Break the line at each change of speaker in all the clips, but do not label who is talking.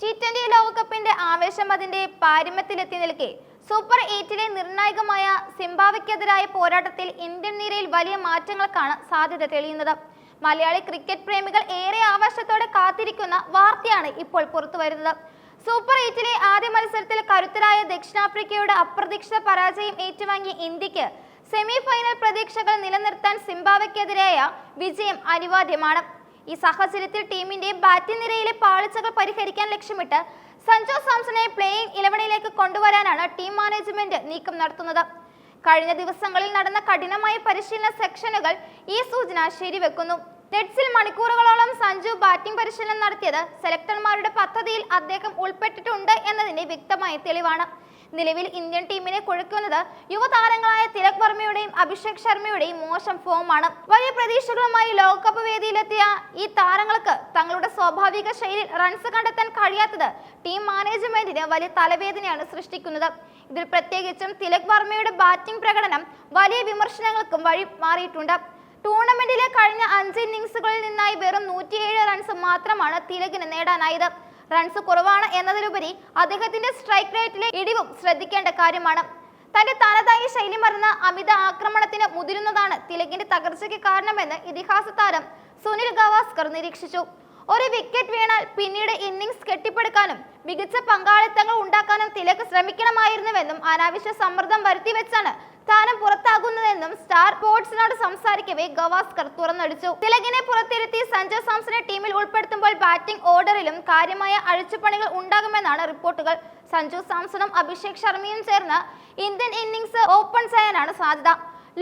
T20 ലോകകപ്പിന്റെ ആവേശം അതിന്റെ പാരമ്യത്തിലെത്തി നിൽക്കെ സൂപ്പർ 8-ലെ നിർണായകമായ സിംബാബ്വെക്കെതിരായ പോരാട്ടത്തിൽ ഇന്ത്യൻ നിരയിൽ വലിയ മാറ്റങ്ങൾക്കാണ് സാധ്യത തെളിയുന്നത്. മലയാളി ക്രിക്കറ്റ് പ്രേമികൾ ഏറെ ആവേശത്തോടെ കാത്തിരിക്കുന്ന വാർത്തയാണ് ഇപ്പോൾ പുറത്തുവരുന്നത്. സൂപ്പർ 8-ലെ ആദ്യ മത്സരത്തിൽ കരുത്തരായ ദക്ഷിണാഫ്രിക്കയുടെ അപ്രതീക്ഷിത പരാജയം ഏറ്റുവാങ്ങിയ ഇന്ത്യക്ക് സെമി ഫൈനൽ പ്രതീക്ഷകൾ നിലനിർത്താൻ സിംബാബ്വെക്കെതിരായ വിജയം അനിവാര്യമാണ്. ഈ സാഹചര്യത്തിൽ ടീമിന്റെ ബാറ്റിംഗ് നിരയിലെ പാളിച്ചകൾ പരിഹരിക്കാൻ ലക്ഷ്യമിട്ട് സഞ്ജു സാംസണെ പ്ലേയിങ് 11-ലേക്ക് കൊണ്ടുവരാനാണ് ടീം മാനേജ്മെന്റ് നീക്കം നടത്തുന്നത്. കഴിഞ്ഞ ദിവസങ്ങളിൽ നടന്ന കഠിനമായ പരിശീലന സെക്ഷനുകൾ ഈ സൂചന ശരിവെക്കുന്നു. നെറ്റ്സിൽ മണിക്കൂറുകളോളം സഞ്ജു ബാറ്റിംഗ് പരിശീലനം നടത്തിയത് സെലക്ടർമാരുടെ പദ്ധതിയിൽ അദ്ദേഹം ഉൾപ്പെട്ടിട്ടുണ്ട് എന്നതിന്റെ വ്യക്തമായ തെളിവാണ്. നിലവിൽ ഇന്ത്യൻ ടീമിനെ കുഴക്കുന്നത് യുവതാരങ്ങളായ തിലക് വർമ്മയുടെയും അഭിഷേക് ശർമ്മയുടെയും മോശം ഫോമാണ്. വലിയ പ്രതീക്ഷകളുമായി ലോകകപ്പ് വേദിയിലെത്തിയ ഈ താരങ്ങൾക്ക് തങ്ങളുടെ സ്വാഭാവിക ശൈലിയിൽ റൺസ് കണ്ടെത്താൻ കഴിയാത്തത് ടീം മാനേജ്മെന്റിന് വലിയ തലവേദനയാണ് സൃഷ്ടിക്കുന്നത്. ഇതിൽ പ്രത്യേകിച്ചും തിലക് വർമ്മയുടെ ബാറ്റിംഗ് പ്രകടനം വലിയ വിമർശനങ്ങൾക്കും വഴി മാറിയിട്ടുണ്ട്. ടൂർണമെന്റിലെ കഴിഞ്ഞ 5 ഇന്നിംഗ്സുകളിൽ നിന്നായി വെറും 107 റൺസ് മാത്രമാണ് തിലകിന് നേടാനായത്. റൺസ് കുറവാണ് എന്നതിലുപരി അദ്ദേഹത്തിന്റെ സ്ട്രൈക്ക് റേറ്റിലെ ഇടിവും ശ്രദ്ധിക്കേണ്ട കാര്യമാണ്. തന്റെ തനതായ ശൈലി മറന്ന അമിത ആക്രമണത്തിന് മുതിരുന്നതാണ് തിലകിന്റെ തകർച്ചയ്ക്ക് കാരണമെന്ന് ഇതിഹാസ താരം സുനിൽ ഗവാസ്കർ നിരീക്ഷിച്ചു. ഒരു വിക്കറ്റ് വീണാൽ പിന്നീട് ഇന്നിംഗ്സ് കെട്ടിപ്പടുക്കാനും മികച്ച പങ്കാളിത്തങ്ങൾ ഉണ്ടാക്കാനും തിലക് ശ്രമിക്കണമായിരുന്നുവെന്നും അനാവശ്യ സമ്മർദ്ദം വരുത്തിവെച്ചാണ് താരം പുറത്താകുന്നതെന്നും സ്റ്റാർ സ്പോർട്സിനോട് സംസാരിക്കവേ ഗവാസ്കർ തുറന്നടിച്ചു. തിലകിനെ പുറത്തിരുത്തി സഞ്ജു സാംസണെ ടീമിൽ ഉൾപ്പെടുത്തുമ്പോൾ ബാറ്റിംഗ് ഓർഡറിലും കാര്യമായ അഴിച്ചുപണികൾ ഉണ്ടാകുമെന്നാണ് റിപ്പോർട്ടുകൾ. സഞ്ജു സാംസണും അഭിഷേക് ശർമ്മയും ചേർന്ന് ഇന്ത്യൻ ഇന്നിംഗ്സ് ഓപ്പൺ ചെയ്യാനാണ് സാധ്യത.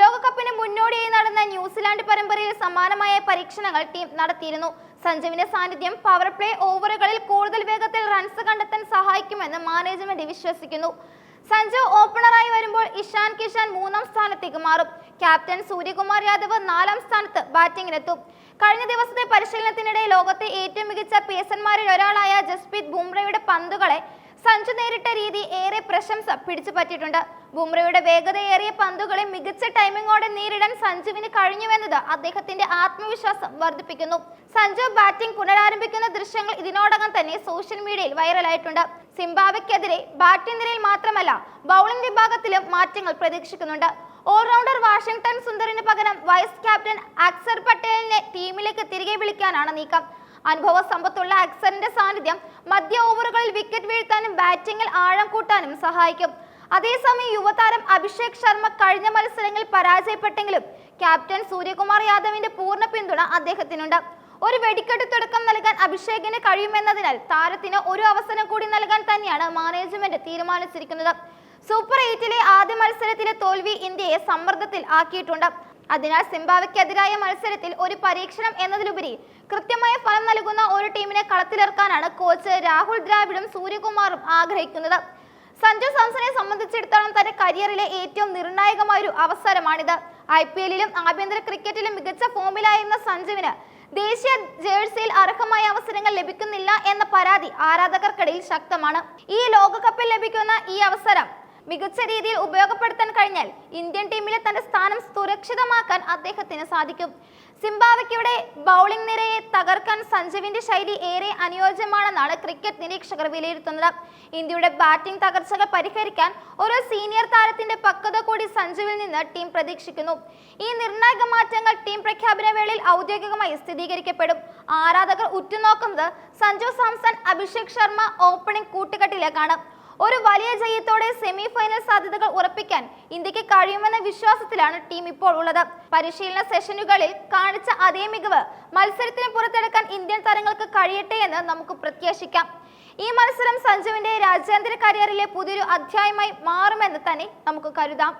ലോകകപ്പിന് മുന്നോടിയായി നടന്ന ന്യൂസിലാൻഡ് പരമ്പരയിൽ സമാനമായ പരീക്ഷണങ്ങൾ ടീം നടത്തിയിരുന്നു. സഞ്ജുവിന്റെ സാന്നിധ്യം പവർ പ്ലേ ഓവറുകളിൽ കൂടുതൽ വേഗത്തിൽ റൺസ് കണ്ടെത്താൻ സഹായിക്കുമെന്ന് മാനേജ്മെന്റ് വിശ്വസിക്കുന്നു. സഞ്ജു ഓപ്പണറായി വരുമ്പോൾ ഇഷാൻ കിഷൻ 3-ാം സ്ഥാനത്തേക്ക് മാറും. ക്യാപ്റ്റൻ സൂര്യകുമാർ യാദവ് 4-ാം സ്ഥാനത്ത് ബാറ്റിംഗിനെത്തും. കഴിഞ്ഞ ദിവസത്തെ പരിശീലനത്തിനിടെ ലോകത്തെ ഏറ്റവും മികച്ച പേസർമാരിൽ ഒരാളായ ജസ്പ്രീത് ബുംറയുടെ പന്തുകളെ സഞ്ജു നേരിട്ട രീതി ഏറെ പ്രശംസ പിടിച്ചുപറ്റിയിട്ടുണ്ട്. ബുംറയുടെ വേഗതയേറിയ പന്തുകളെ മികച്ച ടൈമിങ്ങോടെ നേരിടാൻ സഞ്ജുവിന് കഴിഞ്ഞുവെന്നത് അദ്ദേഹത്തിന്റെ ആത്മവിശ്വാസം വർദ്ധിപ്പിക്കുന്നു. സഞ്ജു ബാറ്റിംഗ് പുനരാരംഭിക്കുന്ന ദൃശ്യങ്ങൾ ഇതിനോടകം തന്നെ സോഷ്യൽ മീഡിയയിൽ വൈറലായിട്ടുണ്ട്. സിംബാബ്വെക്കെതിരെ ബാറ്റിംഗ് നിരയിൽ മാത്രമല്ല ബൗളിംഗ് വിഭാഗത്തിലും മാറ്റങ്ങൾ പ്രതീക്ഷിക്കുന്നുണ്ട്. ഓൾറൗണ്ടർ വാഷിംഗ്ടൺ സുന്ദറിന് പകരം വൈസ് ക്യാപ്റ്റൻ അക്സർ പട്ടേലിനെ ടീമിലേക്ക് തിരികെ വിളിക്കാനാണ് നീക്കം. അനുഭവ സമ്പത്തുള്ള അക്സറിന്റെ സാന്നിധ്യം മധ്യ ഓവറുകളിൽ വിക്കറ്റ് വീഴ്ത്താനും ബാറ്റിംഗിൽ ആഴം കൂട്ടാനും സഹായിക്കും. അതേസമയം യുവതാരം അഭിഷേക് ശർമ്മ കഴിഞ്ഞ മത്സരങ്ങളിൽ പരാജയപ്പെട്ടെങ്കിലും ക്യാപ്റ്റൻ സൂര്യകുമാർ യാദവിന്റെ പൂർണ്ണ പിന്തുണ അദ്ദേഹത്തിനുണ്ട്. ഒരു വെടിക്കെട്ട് തുടക്കം നൽകാൻ അഭിഷേകിന് കഴിയുമെന്നതിനാൽ താരത്തിന് ഒരു അവസരം കൂടി നൽകാൻ തന്നെയാണ് മാനേജ്മെന്റ് തീരുമാനിച്ചിരിക്കുന്നത്. സൂപ്പർ 8-ലെ ആദ്യ മത്സരത്തിലെ തോൽവി ഇന്ത്യയെ സമ്മർദ്ദത്തിൽ ആക്കിയിട്ടുണ്ട്. അതിനാൽ സിംബാബ്വെക്കെതിരായ മത്സരത്തിൽ ഒരു പരീക്ഷണം എന്നതിലുപരി കൃത്യമായ ഫലം നൽകുന്ന ഒരു ടീമിനെ കളത്തിലിറക്കാനാണ് കോച്ച് രാഹുൽ ദ്രാവിഡും സൂര്യകുമാറും ആഗ്രഹിക്കുന്നത്. സഞ്ജു സാംസണെ സംബന്ധിച്ചിടത്തോളം തന്റെ കരിയറിലെ ഏറ്റവും നിർണായകമായ ഒരു അവസരമാണിത്. IPL-ലും ആഭ്യന്തര ക്രിക്കറ്റിലും മികച്ച ഫോമിലായിരുന്ന സഞ്ജുവിന് ദേശീയ ജേഴ്സിയിൽ അർഹമായ അവസരങ്ങൾ ലഭിക്കുന്നില്ല എന്ന പരാതി ആരാധകർക്കിടയിൽ ശക്തമാണ്. ഈ ലോകകപ്പിൽ ലഭിക്കുന്ന ഈ അവസരം മികച്ച രീതിയിൽ ഉപയോഗപ്പെടുത്താൻ കഴിഞ്ഞാൽ ഇന്ത്യൻ ടീമിലെ തന്റെ സ്ഥാനം സുരക്ഷിതമാക്കാൻ അദ്ദേഹത്തിന് സാധിക്കും. സിംബാബ്വെയുടെ ബൗളിംഗ് നിരയെ തകർക്കാൻ സഞ്ജുവിന്റെ ശൈലി ഏറെ അനുയോജ്യമാണെന്നാണ് ക്രിക്കറ്റ് നിരീക്ഷകർ വിലയിരുത്തുന്നത്. ഇന്ത്യയുടെ ബാറ്റിംഗ് തകർച്ചകൾ പരിഹരിക്കാൻ ഒരു സീനിയർ താരത്തിന്റെ പക്വത കൂടി സഞ്ജുവിൽ നിന്ന് ടീം പ്രതീക്ഷിക്കുന്നു. ഈ നിർണായക മാറ്റങ്ങൾ ടീം പ്രഖ്യാപന വേളയിൽ ഔദ്യോഗികമായി സ്ഥിരീകരിക്കപ്പെടും. ആരാധകർ ഉറ്റുനോക്കുന്നത് സഞ്ജു സാംസൺ അഭിഷേക് ശർമ്മ ഓപ്പണിംഗ് കൂട്ടുകെട്ടിലേക്കാണ്. ഒരു വലിയ ജയത്തോടെ സെമി ഫൈനൽ സാധ്യതകൾ ഉറപ്പിക്കാൻ ഇന്ത്യക്ക് കഴിയുമെന്ന വിശ്വാസത്തിലാണ് ടീം ഇപ്പോൾ ഉള്ളത്. പരിശീലന സെഷനുകളിൽ കാണിച്ച അതേ മികവ് മത്സരത്തിന് പുറത്തെടുക്കാൻ ഇന്ത്യൻ താരങ്ങൾക്ക് കഴിയട്ടെ എന്ന് നമുക്ക് പ്രത്യാശിക്കാം. ഈ മത്സരം സഞ്ജുവിന്റെ രാജ്യാന്തര കരിയറിലെ പുതിയൊരു അധ്യായമായി മാറുമെന്ന് തന്നെ നമുക്ക് കരുതാം.